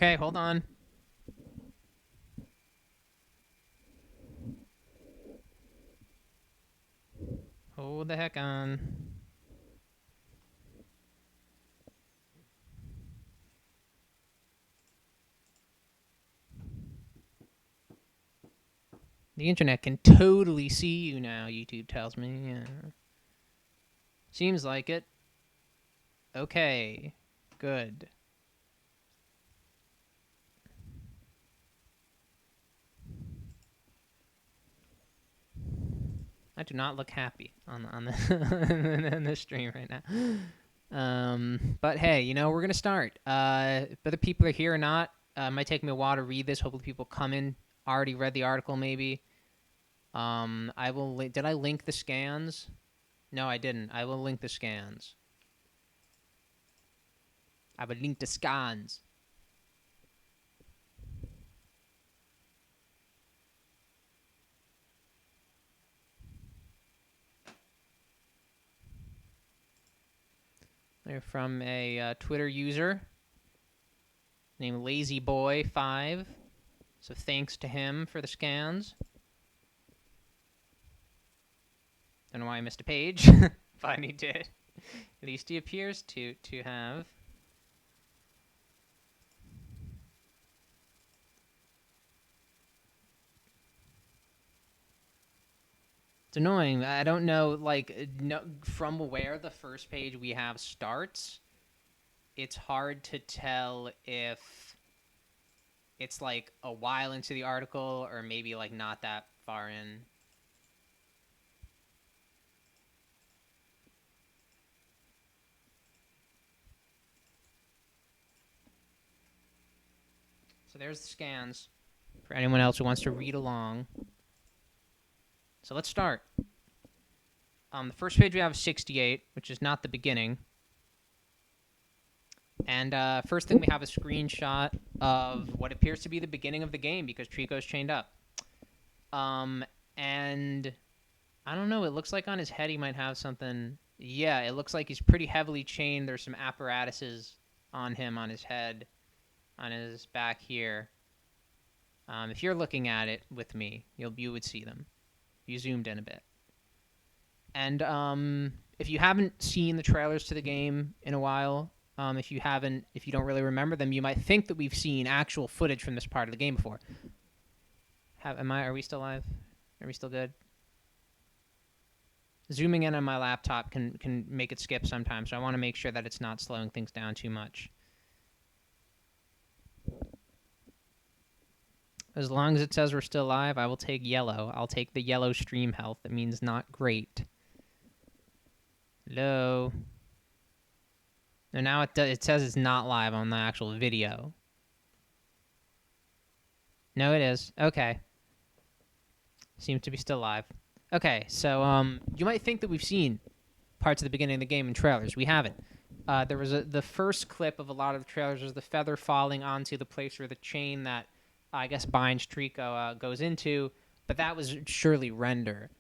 Okay, hold on. Hold the heck on. The internet can totally see you now, YouTube tells me. Yeah. Seems like it. Okay. Good. I do not look happy on the on this stream right now. But hey, you know, we're gonna start. Whether people are here or not, it might take me a while to read this. Hopefully, people come in already read the article. Maybe. I will. Did I link the scans? No, I didn't. I will link the scans. I will link the scans. They're from a Twitter user named LazyBoy5. So thanks to him for the scans. Don't know why I missed a page, but he did. At least he appears to have. It's annoying. I don't know, like, from where the first page we have starts, it's hard to tell if it's, like, a while into the article or maybe, like, not that far in. So there's the scans for anyone else who wants to read along. So let's start. The first page we have is 68, which is not the beginning. And first thing we have a screenshot of what appears to be the beginning of the game because Treecko's chained up. And I don't know, it looks like on his head he might have something. Yeah, it looks like he's pretty heavily chained. There's some apparatuses on him, on his head, on his back here. If you're looking at it with me, you would see them. You zoomed in a bit. And if you haven't seen the trailers to the game in a while, if you don't really remember them, you might think that we've seen actual footage from this part of the game before. Are we still live? Are we still good? Zooming in on my laptop can make it skip sometimes, so I want to make sure that it's not slowing things down too much. As long as it says we're still live, I will take yellow. I'll take the yellow stream health. That means not great. Hello? No, now it says it's not live on the actual video. No, it is. Okay. Seems to be still live. Okay, so you might think that we've seen parts of the beginning of the game in trailers. We haven't. There was the first clip of a lot of the trailers was the feather falling onto the place where the chain that I guess binds Treecko goes into, but that was surely render.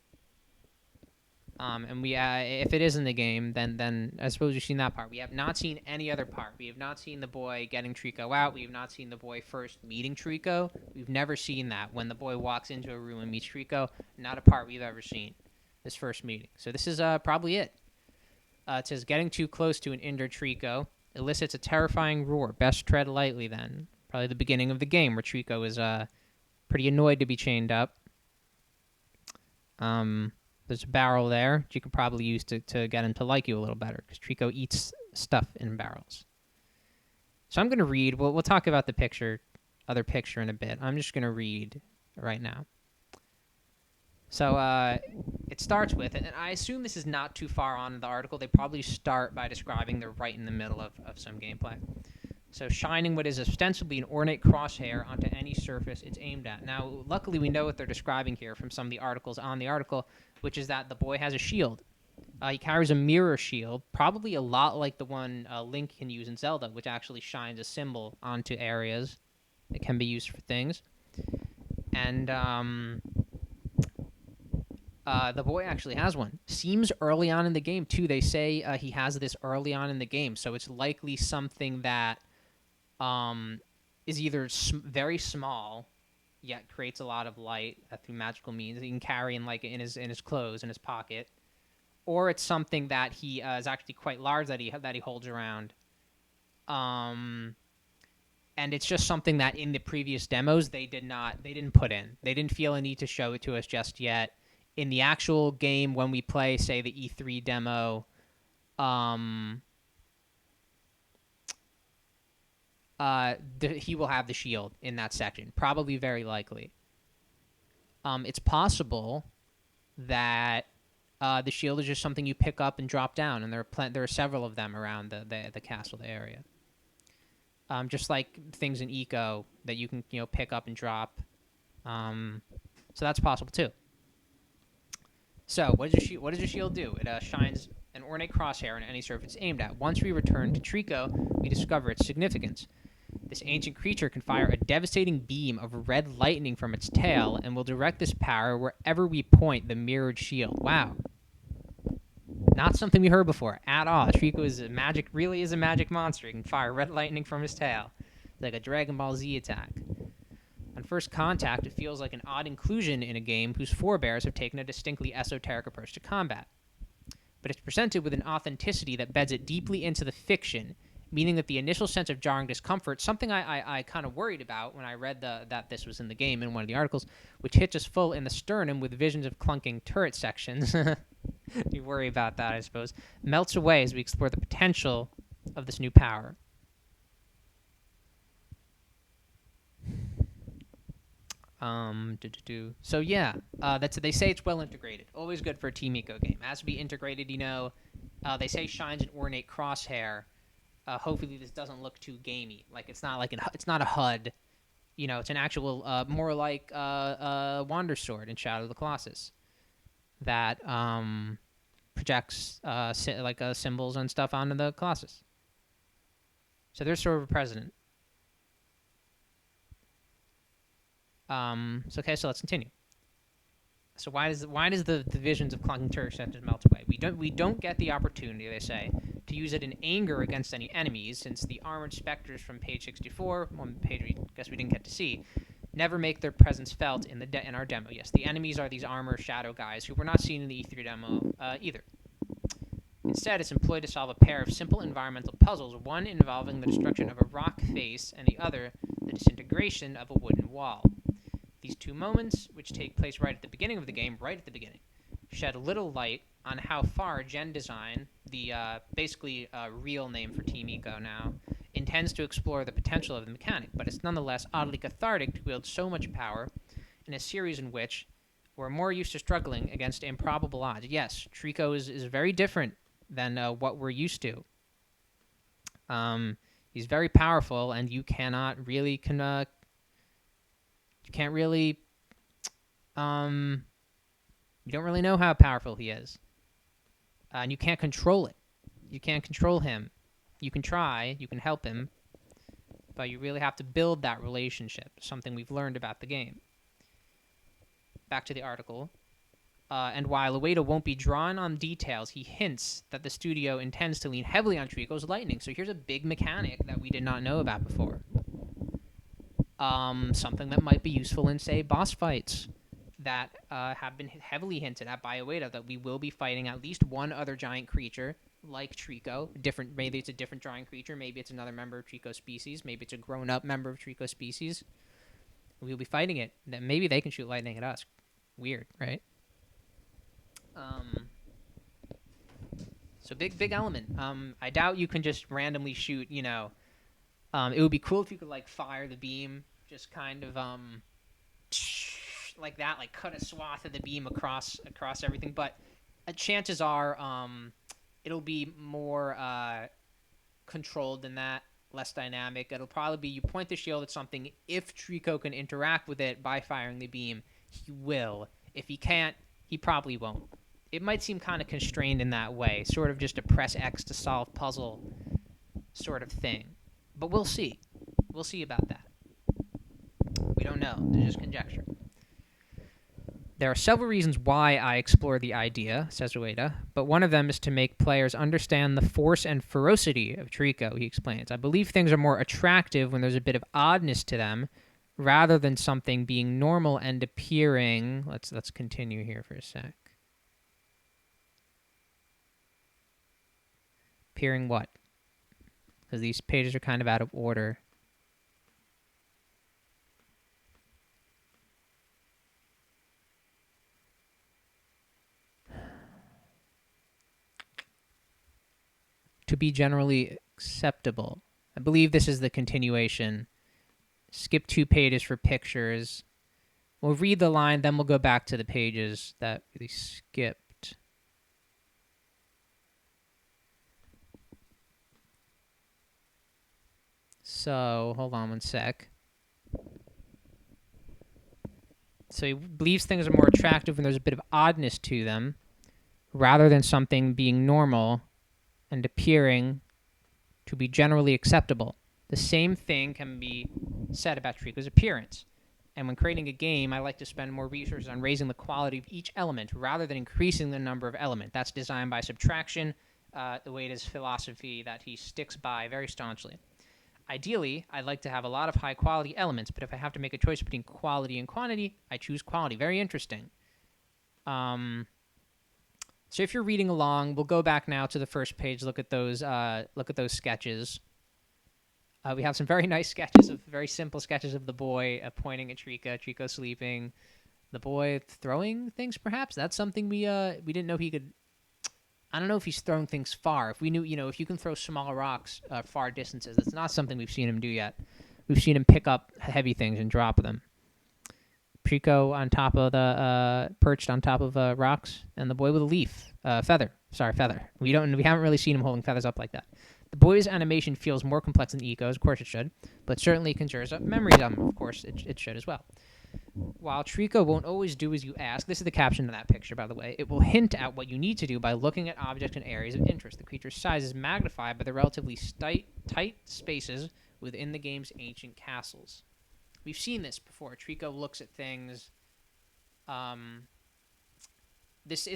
And if it is in the game, then I suppose you've seen that part. We have not seen any other part. We have not seen the boy getting Treecko out. We have not seen the boy first meeting Treecko. We've never seen that. When the boy walks into a room and meets Treecko, not a part we've ever seen. This first meeting. So this is probably it. It says, getting too close to an injured Treecko elicits a terrifying roar. Best tread lightly then. Probably the beginning of the game where Treecko is pretty annoyed to be chained up. There's a barrel there that you could probably use to get him to like you a little better because Treecko eats stuff in barrels. So I'm going to read. We'll talk about the other picture in a bit. I'm just going to read right now. So it starts with, and I assume this is not too far on in the article. They probably start by describing they're right in the middle of some gameplay. So shining what is ostensibly an ornate crosshair onto any surface it's aimed at. Now, luckily, we know what they're describing here from some of the articles on the article, which is that the boy has a shield. He carries a mirror shield, probably a lot like the one Link can use in Zelda, which actually shines a symbol onto areas that can be used for things. And the boy actually has one. Seems early on in the game, too. They say he has this early on in the game, so it's likely something that is either very small, yet creates a lot of light through magical means that he can carry in like in his clothes in his pocket, or it's something that he is actually quite large that he holds around. And it's just something that in the previous demos they didn't put in. They didn't feel a need to show it to us just yet. In the actual game, when we play, say, the E3 demo, he will have the shield in that section. Probably, very likely. It's possible that the shield is just something you pick up and drop down, and there are several of them around the castle area. Just like things in Eco that you can pick up and drop. So that's possible too. So what does your shield do? It shines an ornate crosshair on any surface aimed at. Once we return to Treecko, we discover its significance. This ancient creature can fire a devastating beam of red lightning from its tail and will direct this power wherever we point the mirrored shield. Wow. Not something we heard before at all. Treecko is really is a magic monster. He can fire red lightning from his tail. It's like a Dragon Ball Z attack. On first contact, it feels like an odd inclusion in a game whose forebears have taken a distinctly esoteric approach to combat. But it's presented with an authenticity that beds it deeply into the fiction, meaning that the initial sense of jarring discomfort, something I kind of worried about when I read that this was in the game in one of the articles, which hits us full in the sternum with visions of clunking turret sections. You worry about that, I suppose. Melts away as we explore the potential of this new power. So yeah, they say it's well integrated. Always good for a Team Eco game. It has to be integrated. They say shines an ornate crosshair. Hopefully this doesn't look too gamey. Like it's not a HUD. It's an actual more like Wander Sword in Shadow of the Colossus that projects symbols and stuff onto the Colossus. So there's sort of a precedent. So let's continue. So why does the visions of clunking turret sections melt away? We don't get the opportunity, they say, to use it in anger against any enemies, since the armored specters from page 64, one page we didn't get to see, never make their presence felt in our demo. Yes, the enemies are these armor shadow guys who were not seen in the E3 demo either. Instead, it's employed to solve a pair of simple environmental puzzles, one involving the destruction of a rock face and the other the disintegration of a wooden wall. These two moments, which take place right at the beginning of the game, shed a little light on how far Gen Design, the basically real name for Team Eco now, intends to explore the potential of the mechanic, but it's nonetheless oddly cathartic to wield so much power in a series in which we're more used to struggling against improbable odds. Yes, Treecko is very different than what we're used to. He's very powerful, and you cannot really you don't really know how powerful he is. And you can't control it. You can't control him. You can try, you can help him, but you really have to build that relationship, something we've learned about the game. Back to the article. And while Ueda won't be drawn on details, he hints that the studio intends to lean heavily on Treecko's lightning. So here's a big mechanic that we did not know about before. Something that might be useful in, say, boss fights that have been heavily hinted at by Ueda, that we will be fighting at least one other giant creature like Treecko. Maybe it's a different giant creature. Maybe it's another member of Treecko species. Maybe it's a grown-up member of Treecko species. We'll be fighting it. Then maybe they can shoot lightning at us. Weird, right? So big element. I doubt you can just randomly shoot, it would be cool if you could fire the beam just kind of like that, cut a swath of the beam across everything, but chances are it'll be more controlled than that, less dynamic. It'll probably be you point the shield at something. If Treecko can interact with it by firing the beam, he will. If he can't, he probably won't. It might seem kind of constrained in that way, sort of just a press X to solve puzzle sort of thing. But we'll see. We'll see about that. We don't know. There's just conjecture. There are several reasons why I explore the idea, says Ueda, but one of them is to make players understand the force and ferocity of Treecko, he explains. I believe things are more attractive when there's a bit of oddness to them, rather than something being normal and appearing. Let's continue here for a sec. Appearing what? Because these pages are kind of out of order. To be generally acceptable. I believe this is the continuation. Skip 2 pages for pictures. We'll read the line, then we'll go back to the pages that we skipped. So, hold on one sec. So he believes things are more attractive when there's a bit of oddness to them, rather than something being normal and appearing to be generally acceptable. The same thing can be said about Treecko's appearance. And when creating a game, I like to spend more resources on raising the quality of each element rather than increasing the number of elements. That's design by subtraction, the way it is philosophy that he sticks by very staunchly. Ideally, I'd like to have a lot of high-quality elements, but if I have to make a choice between quality and quantity, I choose quality. Very interesting. So if you're reading along, we'll go back now to the first page. Look at those sketches. We have some very nice sketches, very simple sketches of the boy pointing at Treecko sleeping, the boy throwing things. Perhaps that's something we didn't know he could. I don't know if he's thrown things far. If we knew, if you can throw small rocks far distances, that's not something we've seen him do yet. We've seen him pick up heavy things and drop them. Treecko on top of perched on top of rocks, and the boy with a leaf, feather. We haven't really seen him holding feathers up like that. The boy's animation feels more complex than Eco's, of course it should, but certainly conjures up memories of him. Of course it should as well. While Treecko won't always do as you ask, this is the caption of that picture, by the way, it will hint at what you need to do by looking at objects and areas of interest. The creature's size is magnified by the relatively tight spaces within the game's ancient castles. We've seen this before. Treecko looks at things. This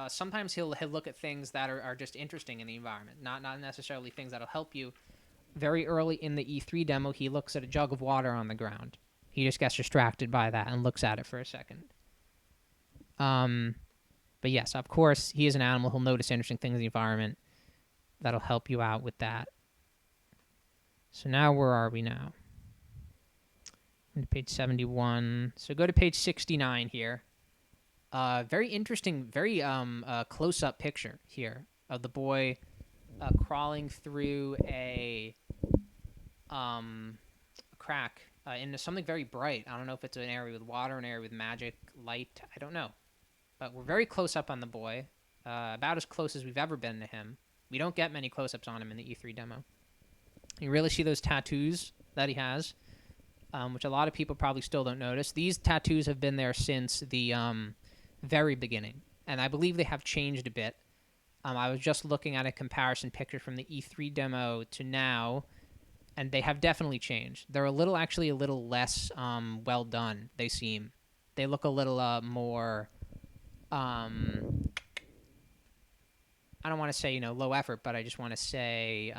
sometimes he'll look at things that are just interesting in the environment, not necessarily things that'll help you. Very early in the E3 demo, he looks at a jug of water on the ground. He just gets distracted by that and looks at it for a second. But yes, of course, he is an animal. He'll notice interesting things in the environment. That'll help you out with that. So now where are we now? Page 71. So go to page 69 here. Very interesting, very close-up picture here of the boy crawling through a crack into something very bright. I don't know if it's an area with water, an area with magic, light. I don't know. But we're very close up on the boy, about as close as we've ever been to him. We don't get many close-ups on him in the E3 demo. You really see those tattoos that he has, which a lot of people probably still don't notice. These tattoos have been there since the very beginning, and I believe they have changed a bit. I was just looking at a comparison picture from the E3 demo to now, and they have definitely changed. They're a little less well done, they seem. They look a little more, I don't want to say, low effort, but I just want to say,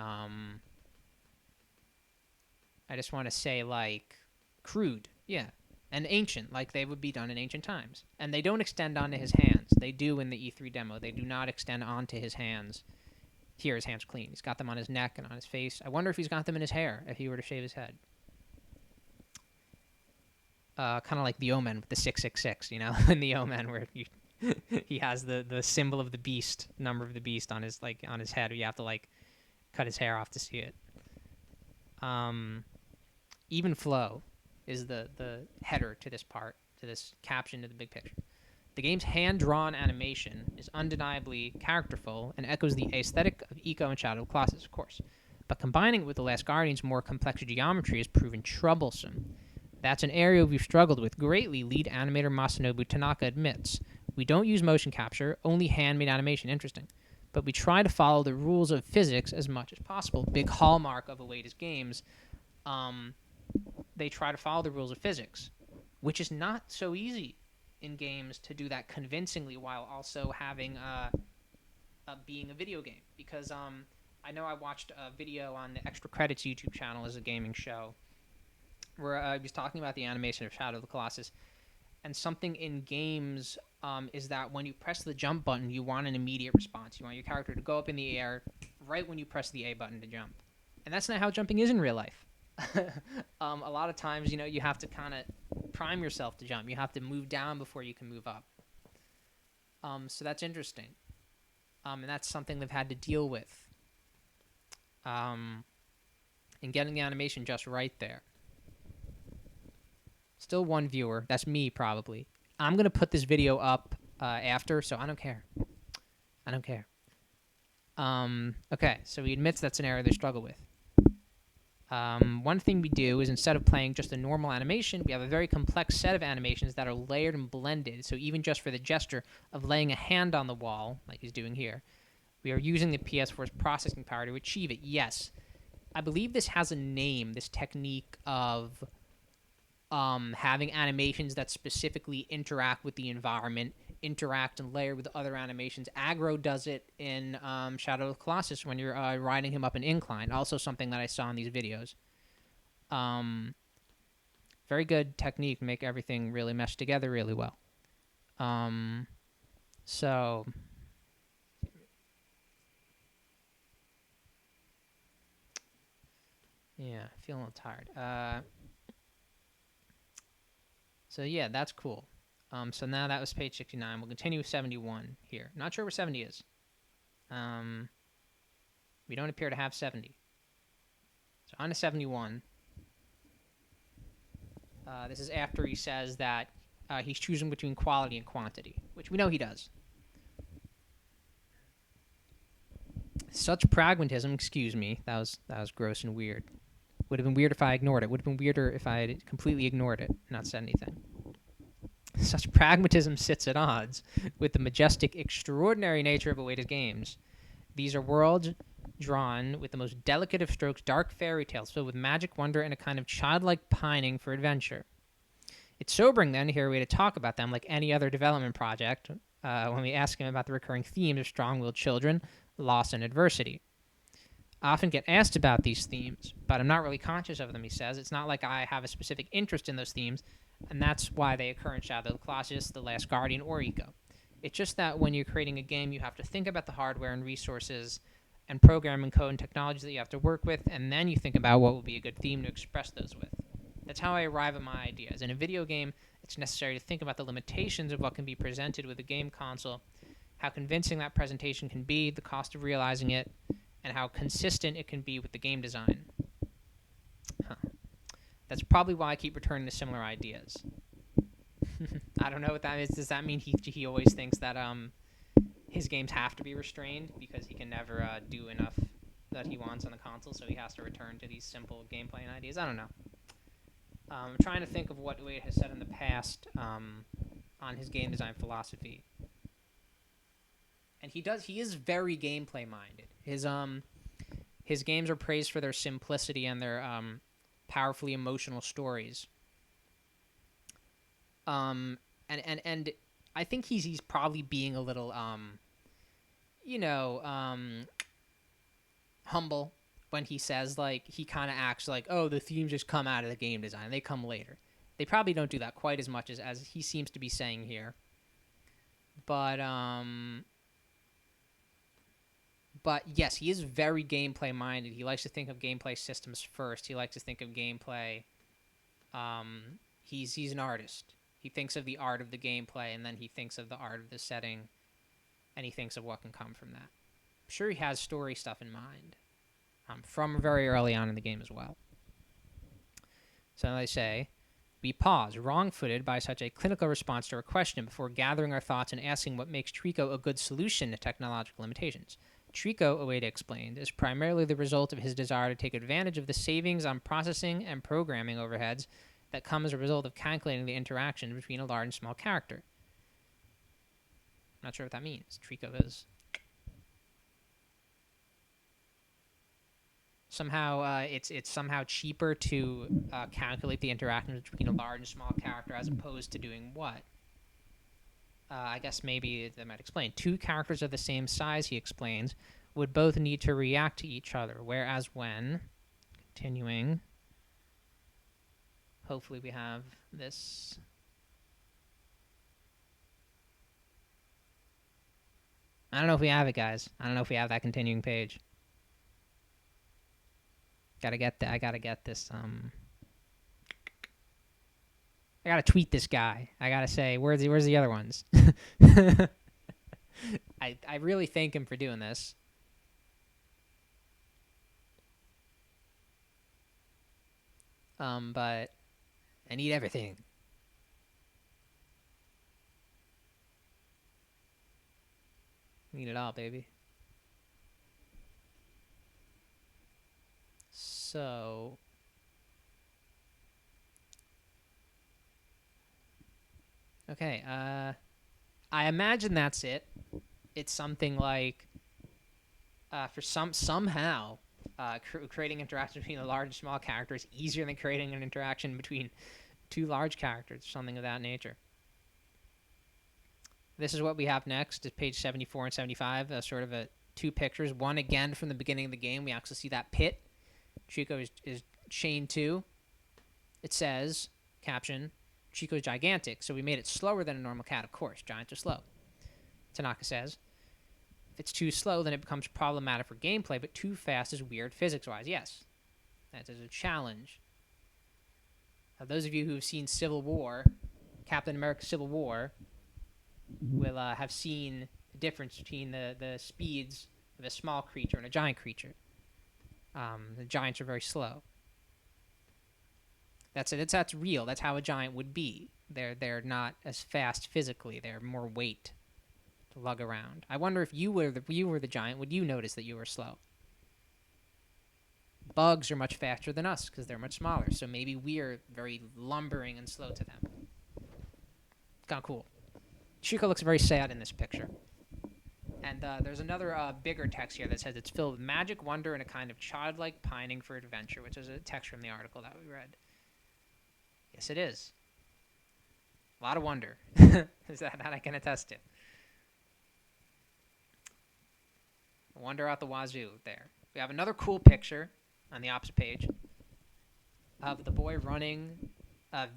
like, crude, yeah. And ancient, like they would be done in ancient times. And they don't extend onto his hands. They do in the E3 demo. They do not extend onto his hands. Here, his hands clean. He's got them on his neck and on his face. I wonder if he's got them in his hair, if he were to shave his head. Kind of like the Omen with the 666, in the Omen where he has the symbol of the beast, number of the beast on his head. You have to cut his hair off to see it. Even flow is the header to this part, to this caption to the big picture. The game's hand-drawn animation is undeniably characterful and echoes the aesthetic of Eco and Shadow of the Colossus, of course. But combining it with The Last Guardian's more complex geometry has proven troublesome. That's an area we've struggled with greatly, lead animator Masanobu Tanaka admits. We don't use motion capture, only hand-made animation. Interesting. But we try to follow the rules of physics as much as possible. Big hallmark of Ueda's games. They try to follow the rules of physics, which is not so easy. in games to do that convincingly while also having being a video game. Because I know I watched a video on the Extra Credits YouTube channel as a gaming show where I was talking about the animation of Shadow of the Colossus, and something in games is that when you press the jump button, you want an immediate response. You want your character to go up in the air right when you press the A button to jump. And that's not how jumping is in real life. A lot of times, you have to kind of prime yourself to jump. You have to move down before you can move up. So that's interesting. And that's something they've had to deal with. And getting the animation just right there. Still one viewer. That's me, probably. I'm going to put this video up after, so I don't care. I don't care. Okay, so he admits that's an area they struggle with. One thing we do is instead of playing just a normal animation, we have a very complex set of animations that are layered and blended. So even just for the gesture of laying a hand on the wall, like he's doing here, we are using the PS4's processing power to achieve it. Yes, I believe this has a name, this technique of having animations that specifically interact with the environment, interact and layer with other animations. Aggro does it in Shadow of the Colossus when you're riding him up an incline. Also something that I saw in these videos. Very good technique to make everything really mesh together really well. So... yeah, feeling a little tired. So yeah, that's cool. So now that was page 69. We'll continue with 71 here. Not sure where 70 is. We don't appear to have 70. So on to 71. This is after he says that he's choosing between quality and quantity, which we know he does. Such pragmatism, excuse me, that was gross and weird. Would have been weird if I ignored it. Would have been weirder if I had completely ignored it, not said anything. Such pragmatism sits at odds with the majestic, extraordinary nature of awaited games. These are worlds drawn with the most delicate of strokes, dark fairy tales filled with magic, wonder, and a kind of childlike pining for adventure. It's sobering, then, to hear a way to talk about them like any other development project when we ask him about the recurring themes of strong-willed children, loss, and adversity. I often get asked about these themes, but I'm not really conscious of them, he says. It's not like I have a specific interest in those themes, and that's why they occur in Shadow of the Colossus, The Last Guardian, or Eco. It's just that when you're creating a game, you have to think about the hardware and resources and programming code and technology that you have to work with, and then you think about what would be a good theme to express those with. That's how I arrive at my ideas. In a video game, it's necessary to think about the limitations of what can be presented with a game console, how convincing that presentation can be, the cost of realizing it, and how consistent it can be with the game design. That's probably why I keep returning to similar ideas. I don't know what that is. Does that mean he always thinks that his games have to be restrained because he can never do enough that he wants on the console, so he has to return to these simple gameplay ideas? I don't know. I'm trying to think of what Wade has said in the past on his game design philosophy. And he is very gameplay minded. His games are praised for their simplicity and their powerfully emotional stories. And I think he's probably being a little humble when he says, like, he kind of acts like, oh, the themes just come out of the game design. They come later. They probably don't do that quite as much as he seems to be saying here. But yes, he is very gameplay minded. He likes to think of gameplay systems first. He likes to think of gameplay. He's an artist. He thinks of the art of the gameplay, and then he thinks of the art of the setting, and he thinks of what can come from that. I'm sure he has story stuff in mind from very early on in the game as well. So they say, we pause, wrong-footed by such a clinical response to our question before gathering our thoughts and asking what makes Treecko a good solution to technological limitations. Treecko, Ueda explained, is primarily the result of his desire to take advantage of the savings on processing and programming overheads that come as a result of calculating the interaction between a large and small character. I'm not sure what that means. Treecko is... somehow, it's somehow cheaper to calculate the interactions between a large and small character as opposed to doing what? I guess maybe that might explain. Two characters of the same size, he explains, would both need to react to each other, whereas when, continuing, hopefully we have this. I don't know if we have it, guys. I don't know if we have that continuing page. I gotta get this. I gotta tweet this guy. I gotta say, where's the other ones? I really thank him for doing this. But I need everything. Need it all, baby. So okay, I imagine that's it. It's something like for somehow creating interaction between a large and small character is easier than creating an interaction between two large characters, something of that nature. This is what we have next, is page 74 and 75, sort of two pictures. One, again, from the beginning of the game. We actually see that pit. Treecko is chained to. It says, caption, Treecko is gigantic, so we made it slower than a normal cat, of course. Giants are slow. Tanaka says, if it's too slow, then it becomes problematic for gameplay, but too fast is weird physics-wise. Yes, that is a challenge. Those of you who have seen Civil War, Captain America Civil War, will have seen the difference between the speeds of a small creature and a giant creature. The giants are very slow. That's it. That's real. That's how a giant would be. They're not as fast physically. They're more weight to lug around. I wonder if you were the giant, would you notice that you were slow? Bugs are much faster than us because they're much smaller. So maybe we're very lumbering and slow to them. Kind of cool. Treecko looks very sad in this picture. And there's another bigger text here that says it's filled with magic, wonder, and a kind of childlike pining for adventure, which is a text from the article that we read. Yes, it is. A lot of wonder. Is that I can attest to. Wonder out the wazoo there. We have another cool picture on the opposite page of the boy running.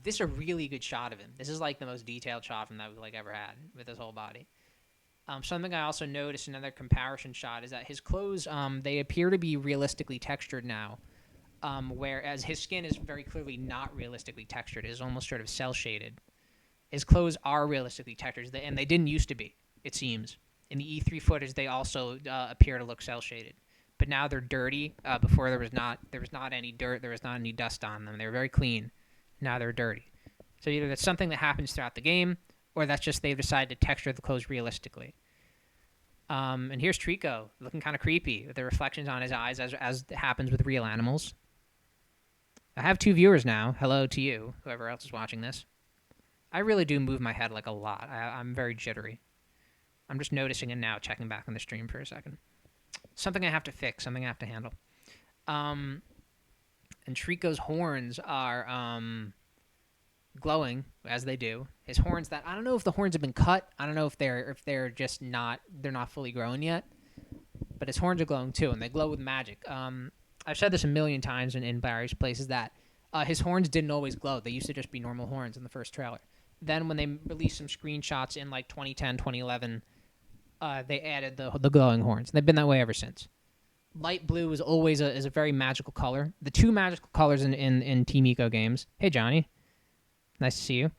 This is a really good shot of him. This is like the most detailed shot from that we've ever had with his whole body. Something I also noticed, another comparison shot, is that his clothes, they appear to be realistically textured now, whereas his skin is very clearly not realistically textured. It is almost sort of cel-shaded. His clothes are realistically textured, and they didn't used to be, it seems. In the E3 footage, they also appear to look cel-shaded. But now they're dirty. Before there was not any dirt, there was not any dust on them. They were very clean. Now they're dirty. So either that's something that happens throughout the game, or that's just they've decided to texture the clothes realistically. And here's Treecko, looking kind of creepy, with the reflections on his eyes, as happens with real animals. I have 2 viewers now. Hello to you, whoever else is watching this. I really do move my head like a lot. I'm very jittery. I'm just noticing it now, checking back on the stream for a second. Something I have to fix, something I have to handle. And Treecko's horns are glowing, as they do. His horns, that I don't know if the horns have been cut. I don't know if they're just not fully grown yet. But his horns are glowing too, and they glow with magic. I've said this a million times in various places that his horns didn't always glow. They used to just be normal horns in the first trailer. Then when they released some screenshots in like 2010, 2011, they added the glowing horns. They've been that way ever since. Light blue is always a very magical color. The 2 magical colors in Team Eco games. Hey, Johnny. Nice to see you.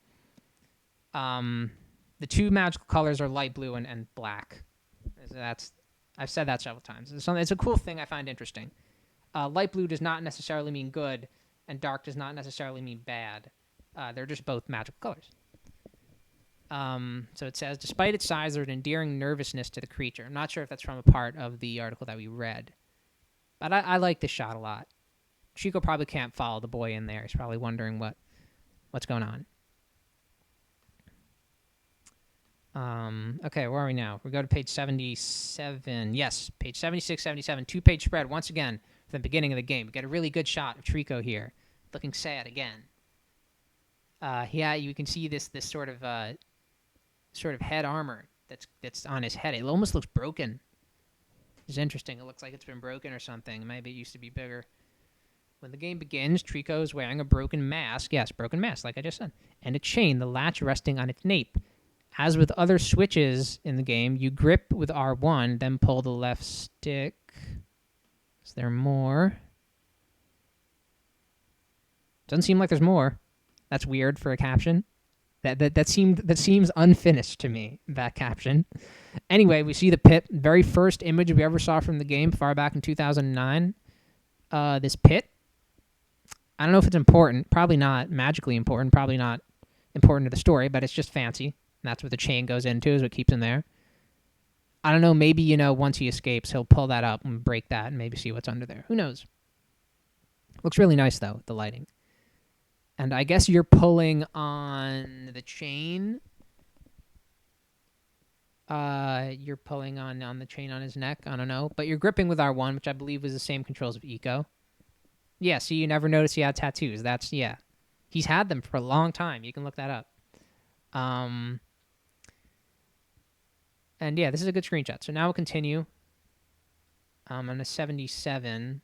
The 2 magical colors are light blue and black. I've said that several times. It's a cool thing I find interesting. Light blue does not necessarily mean good, and dark does not necessarily mean bad. They're just both magical colors. So it says, despite its size, there's an endearing nervousness to the creature. I'm not sure if that's from a part of the article that we read. But I like this shot a lot. Treecko probably can't follow the boy in there. He's probably wondering what's going on. Okay, where are we now? We go to page 77. Yes, page 76, 77. 2-page spread once again from the beginning of the game. We get a really good shot of Treecko here, looking sad again. Yeah, you can see this sort of sort of head armor that's on his head. It almost looks broken. It's interesting. It looks like it's been broken or something. Maybe it used to be bigger. When the game begins, Treecko is wearing a broken mask. Yes, broken mask, like I just said. And a chain, the latch resting on its nape. As with other switches in the game, you grip with R1, then pull the left stick. Is there more? Doesn't seem like there's more. That's weird for a caption. That seems unfinished to me, that caption. Anyway, we see the pit. Very first image we ever saw from the game far back in 2009. This pit. I don't know if it's important. Probably not magically important. Probably not important to the story, but it's just fancy. And that's what the chain goes into, is what keeps him there. I don't know. Maybe, once he escapes, he'll pull that up and break that and maybe see what's under there. Who knows? Looks really nice, though, the lighting. And I guess you're pulling on the chain. You're pulling on the chain on his neck. I don't know. But you're gripping with R1, which I believe was the same controls of Eco. Yeah, see, you never noticed he had tattoos. Yeah. He's had them for a long time. You can look that up. And yeah, this is a good screenshot. So now we'll continue. On a 77.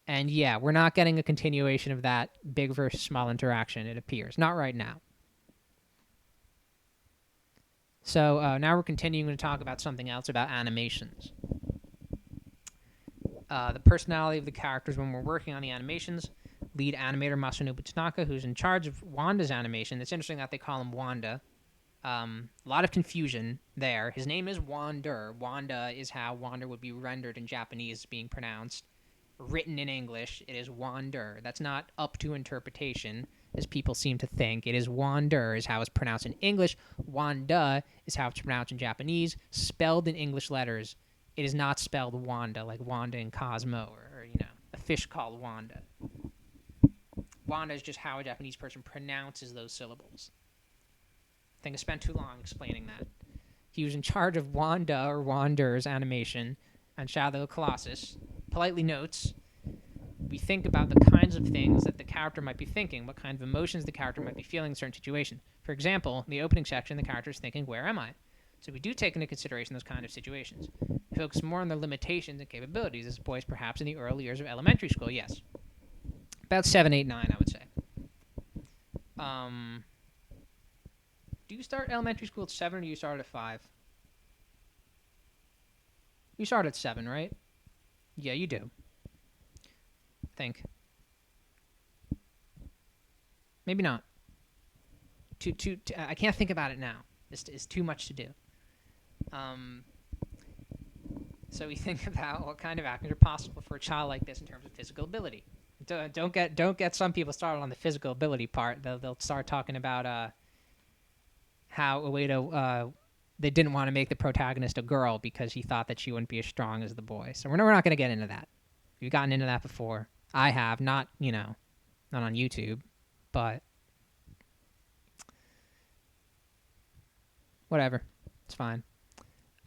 And yeah, we're not getting a continuation of that big versus small interaction, it appears. Not right now. So now we're continuing to talk about something else, about animations. The personality of the characters when we're working on the animations. Lead animator Masanobu Tanaka, who's in charge of Wanda's animation. It's interesting that they call him Wanda. A lot of confusion there. His name is Wander. Wanda is how Wander would be rendered in Japanese, being pronounced. Written in English, it is Wander. That's not up to interpretation, as people seem to think. It is Wander is how it's pronounced in English. Wanda is how it's pronounced in Japanese. Spelled in English letters, it is not spelled Wanda, like Wanda and Cosmo, or a fish called Wanda. Wanda is just how a Japanese person pronounces those syllables. I think I spent too long explaining that. He was in charge of Wanda or Wander's animation on Shadow of the Colossus. Politely notes, we think about the kinds of things that the character might be thinking, what kind of emotions the character might be feeling in certain situations. For example, in the opening section, the character is thinking, where am I? So we do take into consideration those kind of situations. We focus more on their limitations and capabilities as boys perhaps in the early years of elementary school, yes. About 7, 8, 9, I would say. Do you start elementary school at 7 or do you start at 5? You start at 7, right? Yeah, you do. I think. Maybe not. I can't think about it now. It's too much to do. So we think about what kind of actions are possible for a child like this in terms of physical ability. Don't get some people started on the physical ability part. They'll start talking about how Ueda they didn't want to make the protagonist a girl because he thought that she wouldn't be as strong as the boy. So we're not going to get into that. We've gotten into that before. I have, not on YouTube, but whatever. It's fine.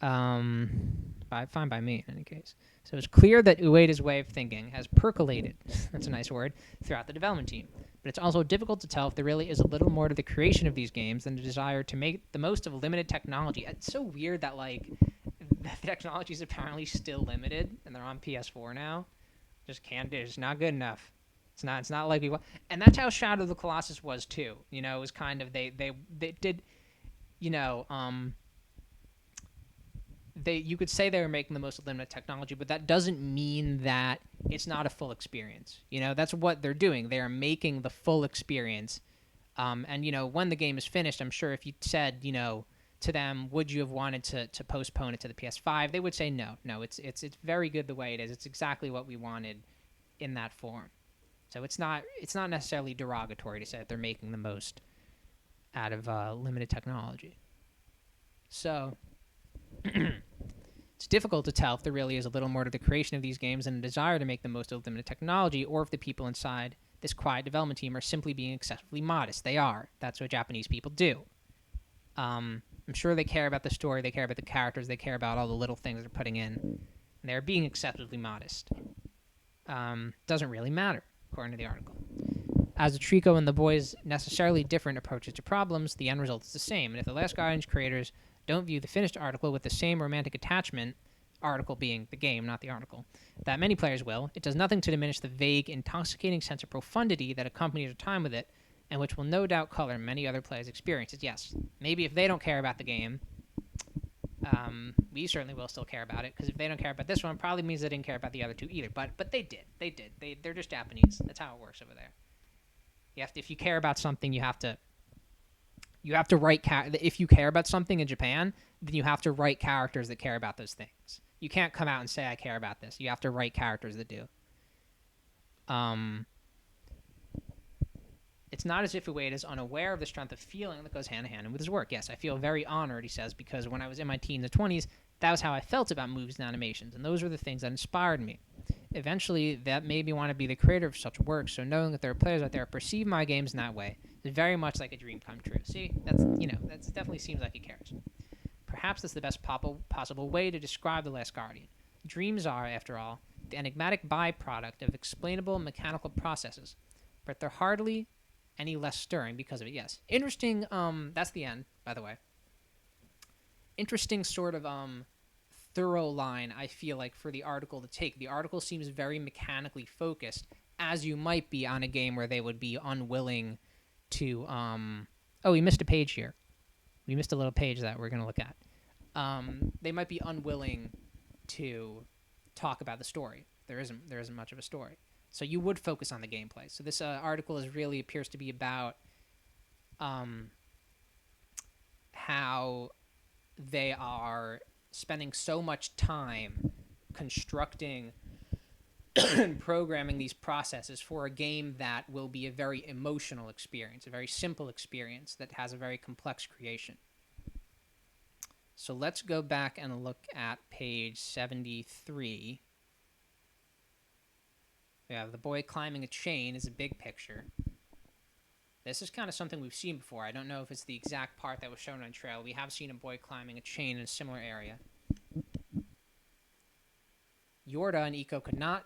Fine by me in any case. So it's clear that Ueda's way of thinking has percolated, that's a nice word, throughout the development team. But it's also difficult to tell if there really is a little more to the creation of these games than the desire to make the most of limited technology. It's so weird that, the technology is apparently still limited, and they're on PS4 now. Just can't do it. It's not good enough. It's not like we want. And that's how Shadow of the Colossus was, too. It was kind of, they did, you could say they were making the most of limited technology, but that doesn't mean that it's not a full experience. That's what they're doing. They are making the full experience. And when the game is finished, I'm sure if you said, to them, would you have wanted to postpone it to the PS5? They would say no. No, it's very good the way it is. It's exactly what we wanted in that form. So it's not necessarily derogatory to say that they're making the most out of limited technology. So it's difficult to tell if there really is a little more to the creation of these games and a desire to make the most of limited technology, or if the people inside this quiet development team are simply being excessively modest. They are. That's what Japanese people do. I'm sure they care about the story, they care about the characters, they care about all the little things they're putting in. And they're being excessively modest. Doesn't really matter, according to the article. As the Treecko and the boys' necessarily different approaches to problems, the end result is the same. And if the Last Guardian's creators don't view the finished article with the same romantic attachment, article being the game, not the article, that many players will, it does nothing to diminish the vague, intoxicating sense of profundity that accompanies their time with it, and which will no doubt color many other players' experiences. Yes, maybe if they don't care about the game, we certainly will still care about it, because if they don't care about this one, it probably means they didn't care about the other two either. But they did. They're just Japanese. That's how it works over there. If you care about something, you have to write. If you care about something in Japan, then you have to write characters that care about those things. You can't come out and say I care about this. You have to write characters that do. It's not as if Ueda is unaware of the strength of feeling that goes hand in hand with his work. Yes, I feel very honored, he says, because when I was in my teens and 20s, that was how I felt about movies and animations, and those were the things that inspired me. Eventually, that made me want to be the creator of such work, so knowing that there are players out there who perceive my games in that way is very much like a dream come true. See, that definitely seems like he cares. Perhaps that's the best possible way to describe The Last Guardian. Dreams are, after all, the enigmatic byproduct of explainable mechanical processes, but they're hardly any less stirring because of it. Yes. Interesting, that's the end, by the way. Interesting sort of thorough line, I feel like, for the article to take. The article seems very mechanically focused, as you might be on a game where they would be unwilling to oh, we missed a page here. We missed a little page that we're going to look at. They might be unwilling to talk about the story. There isn't much of a story. So you would focus on the gameplay. So this article really appears to be about how they are spending so much time constructing and programming these processes for a game that will be a very emotional experience, a very simple experience that has a very complex creation. So let's go back and look at page 73. We have the boy climbing a chain is a big picture. This is kind of something we've seen before. I don't know if it's the exact part that was shown on trail. We have seen a boy climbing a chain in a similar area. Yorda and Eco could not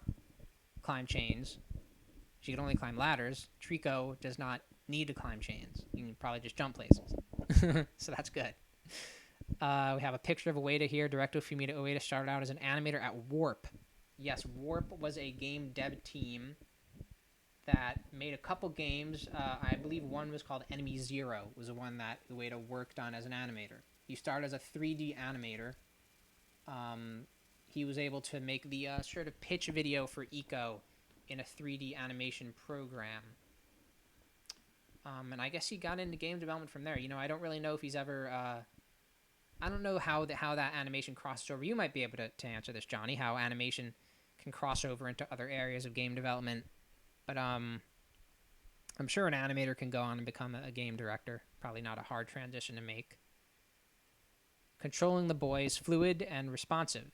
climb chains. She could only climb ladders. Treecko does not need to climb chains. You can probably just jump places. So that's good. We have a picture of Ueda here. Director Fumito Ueda started out as an animator at Warp. Yes, Warp was a game dev team that made a couple games. I believe one was called Enemy Zero, was the one that Ueda worked on as an animator. He started as a 3D animator. He was able to make the sort of pitch video for Eco in a 3D animation program. And I guess he got into game development from there. You know, I don't really know if he's ever... I don't know how that animation crosses over. You might be able to answer this, Johnny, how animation can cross over into other areas of game development. But I'm sure an animator can go on and become a game director. Probably not a hard transition to make. Controlling the boy is fluid and responsive.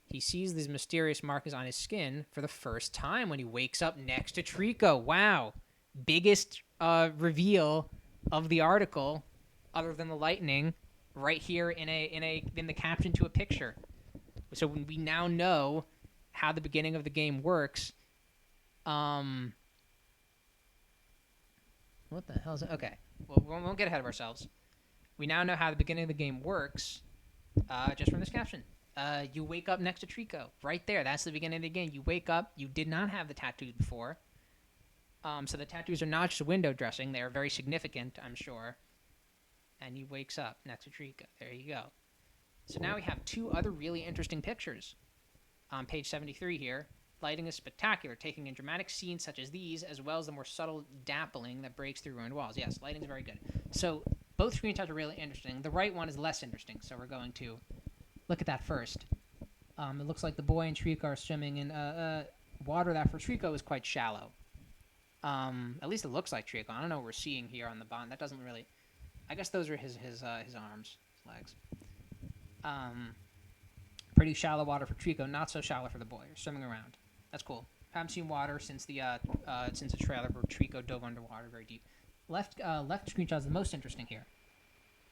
He sees these mysterious markings on his skin for the first time when he wakes up next to Treecko. Wow. Biggest reveal of the article, other than the lightning, right here in the caption to a picture. So we now know how the beginning of the game works. What the hell is it? Okay. Well, we won't get ahead of ourselves. We now know how the beginning of the game works just from this caption. You wake up next to Treecko. Right there. That's the beginning of the game. You wake up. You did not have the tattoos before. So the tattoos are not just window dressing. They are very significant, I'm sure. And he wakes up next to Treecko. There you go. So now we have two other really interesting pictures. On page 73 here, lighting is spectacular, taking in dramatic scenes such as these, as well as the more subtle dappling that breaks through ruined walls. Yes, lighting is very good. So both screenshots are really interesting. The right one is less interesting, so we're going to look at that first. It looks like the boy and Treecko are swimming in water that for Treecko is quite shallow. At least it looks like Treecko. I don't know what we're seeing here on the bottom. That doesn't really... I guess those are his arms, his legs. Pretty shallow water for Treecko, not so shallow for the boy. Swimming around. That's cool. Haven't seen water since the trailer where Treecko dove underwater very deep. Left screenshot is the most interesting here.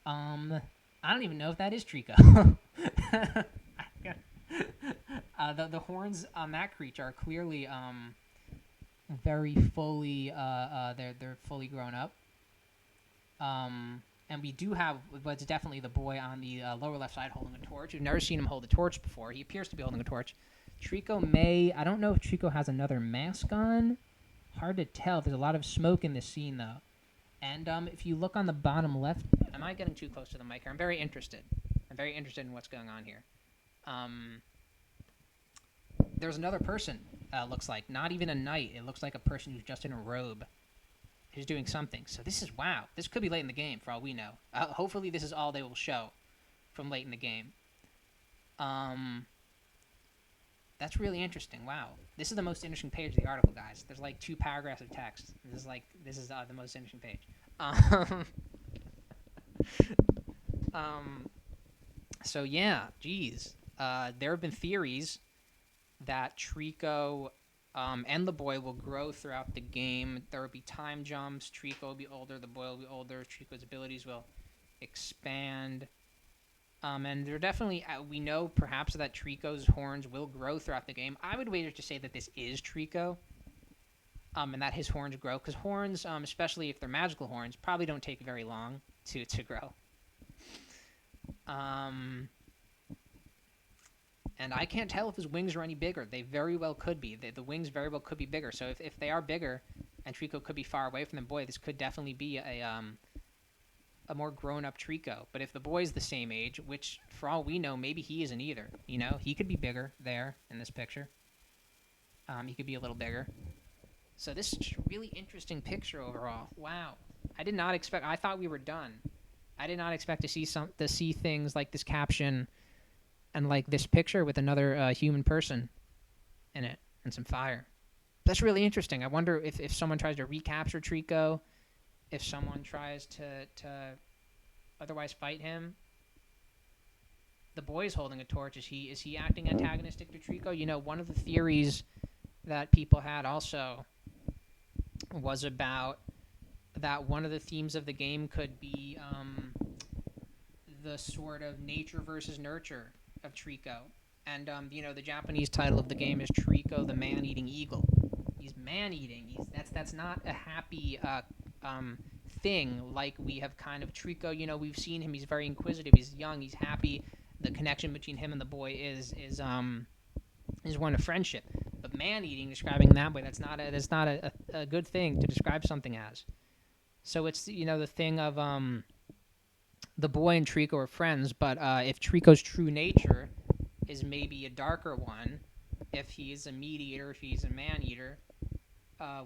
I don't even know if that is Treecko. The horns on that creature are clearly very fully they're fully grown up. And we do have what's definitely the boy on the lower left side holding a torch. We've never seen him hold a torch before. He appears to be holding a torch. Treecko I don't know if Treecko has another mask on. Hard to tell. There's a lot of smoke in this scene, though. And if you look on the bottom left, am I getting too close to the mic here? I'm very interested. I'm very interested in what's going on here. There's another person, looks like. Not even a knight. It looks like a person who's just in a robe. Who's doing something. So this is, wow. This could be late in the game, for all we know. Hopefully this is all they will show from late in the game. That's really interesting. Wow. This is the most interesting page of the article, guys. There's like 2 paragraphs of text. This is the most interesting page. So yeah, geez. There have been theories that Treecko and the boy will grow throughout the game. There will be time jumps. Treecko will be older. The boy will be older. Treecko's abilities will expand. And there definitely, we know perhaps that Treecko's horns will grow throughout the game. I would wager to say that this is Treecko, and that his horns grow. Because horns, especially if they're magical horns, probably don't take very long to grow. And I can't tell if his wings are any bigger. They very well could be. The wings very well could be bigger. So if they are bigger, and Treecko could be far away from them, boy, this could definitely be a more grown-up Treecko. But if the boy's the same age, which for all we know, maybe he isn't either. You know, he could be bigger there in this picture. He could be a little bigger. So this is a really interesting picture overall. Wow, I did not expect. I thought we were done. I did not expect to see things like this caption and like this picture with another human person in it and some fire. That's really interesting. I wonder if someone tries to recapture Treecko, if someone tries to otherwise fight him. The boy's holding a torch. Is he acting antagonistic to Treecko? You know, one of the theories that people had also was about that one of the themes of the game could be the sort of nature versus nurture of Treecko. And, you know, the Japanese title of the game is Treecko the Man-Eating Eagle. He's man-eating. That's not a happy thing like we have kind of Treecko. You know, we've seen him. He's very inquisitive. He's young. He's happy. The connection between him and the boy is one of friendship. But man-eating, describing that way, that's not a good thing to describe something as. So it's, you know, the thing of the boy and Treecko are friends, but if Treecko's true nature is maybe a darker one, if he's a meat eater, if he's a man-eater,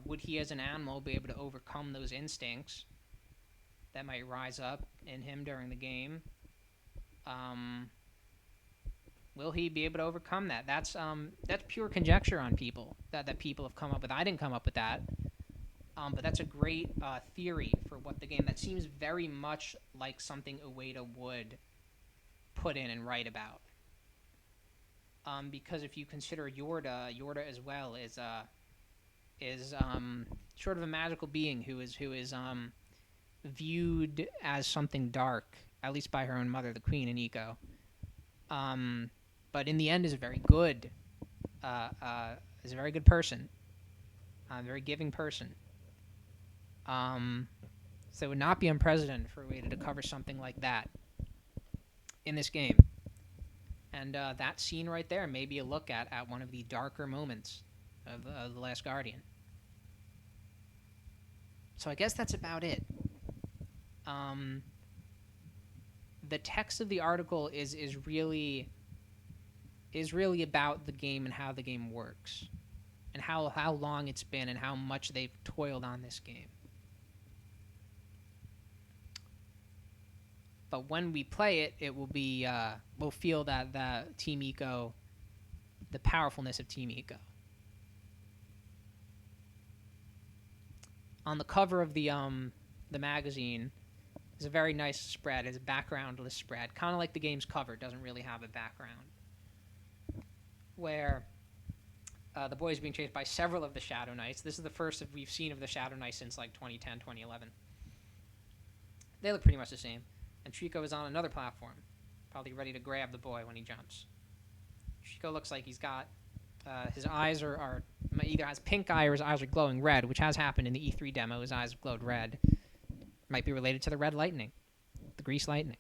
would he as an animal be able to overcome those instincts that might rise up in him during the game? Will he be able to overcome that? That's pure conjecture on people that people have come up with. I didn't come up with that. But that's a great theory for what the game, that seems very much like something Ueda would put in and write about. Because if you consider Yorda as well is sort of a magical being who is viewed as something dark, at least by her own mother, the Queen Iniko. But in the end is a very good person, a very giving person. So it would not be unprecedented for Ueda to cover something like that in this game. And that scene right there may be a look at one of the darker moments of The Last Guardian. So I guess that's about it. The text of the article is really about the game and how the game works, and how long it's been and how much they've toiled on this game. But when we play it, it will be we'll feel that the Team Eco, the powerfulness of Team Eco. On the cover of the magazine is a very nice spread. It's a backgroundless spread, kind of like the game's cover. It doesn't really have a background. Where the boy is being chased by several of the Shadow Knights. This is the first we've seen of the Shadow Knights since like 2010, 2011. They look pretty much the same. And Treecko is on another platform, probably ready to grab the boy when he jumps. Treecko looks like he's got his eyes are either has pink eye or his eyes are glowing red, which has happened in the E3 demo. His eyes glowed red. Might be related to the red lightning, the grease lightning.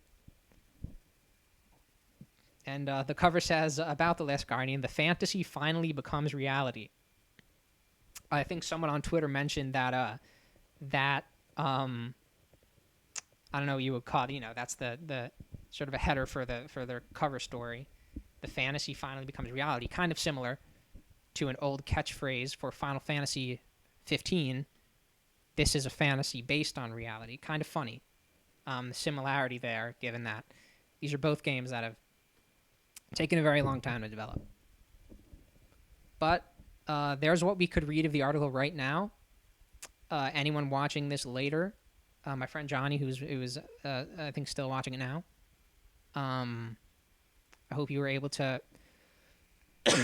And the cover says about The Last Guardian, the fantasy finally becomes reality. I think someone on Twitter mentioned that I don't know what you would call it, that's the sort of a header for their cover story. The fantasy finally becomes reality, kind of similar to an old catchphrase for Final Fantasy 15. This is a fantasy based on reality. Kind of funny. The similarity there, given that these are both games that have taken a very long time to develop. But there's what we could read of the article right now. Anyone watching this later, my friend Johnny, who is I think still watching it now. I hope you were able to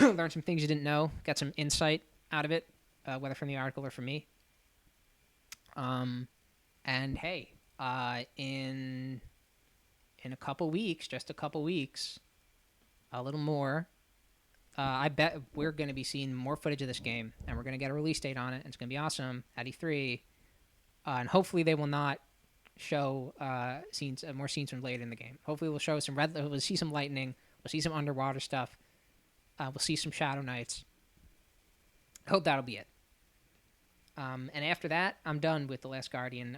learn some things you didn't know, get some insight out of it, whether from the article or from me. And hey, in a couple weeks, just a couple weeks, a little more, I bet we're going to be seeing more footage of this game, and we're going to get a release date on it, and it's going to be awesome at E3. And hopefully they will not show more scenes from later in the game. Hopefully we'll show some we'll see some lightning, we'll see some underwater stuff, we'll see some Shadow Knights. I hope that'll be it. And after that, I'm done with The Last Guardian.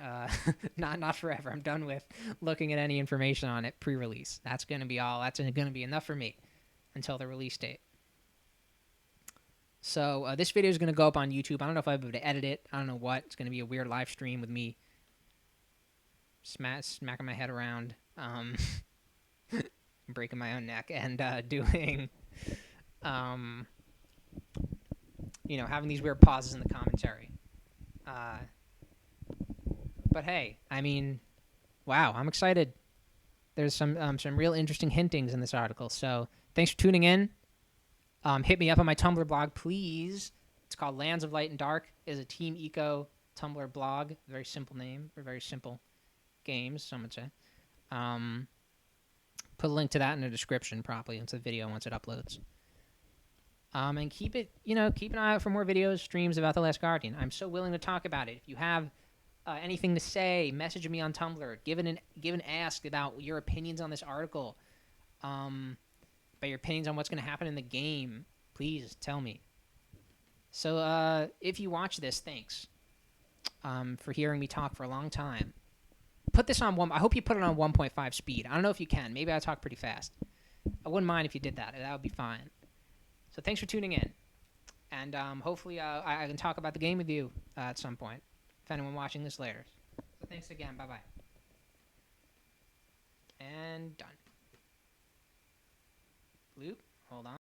Not forever. I'm done with looking at any information on it pre-release. That's going to be all. That's going to be enough for me until the release date. So this video is going to go up on YouTube. I don't know if I'll be able to edit it. I don't know what. It's going to be a weird live stream with me smacking my head around, breaking my own neck, and doing, having these weird pauses in the commentary. But hey, I mean, wow, I'm excited. There's some real interesting hintings in this article. So thanks for tuning in. Hit me up on my Tumblr blog, please. It's called Lands of Light and Dark. It is a Team Eco Tumblr blog. Very simple name for very simple games, some would say. Put a link to that in the description probably into the video once it uploads. And keep an eye out for more videos, streams about The Last Guardian. I'm so willing to talk about it. If you have anything to say, message me on Tumblr. Give an ask about your opinions on this article. About your opinions on what's going to happen in the game. Please tell me. So if you watch this, thanks for hearing me talk for a long time. Put this on I hope you put it on 1.5 speed. I don't know if you can. Maybe I talk pretty fast. I wouldn't mind if you did that. That would be fine. So thanks for tuning in. And hopefully I can talk about the game with you at some point, if anyone watching this later. So thanks again. Bye-bye. And done. Loop. Hold on.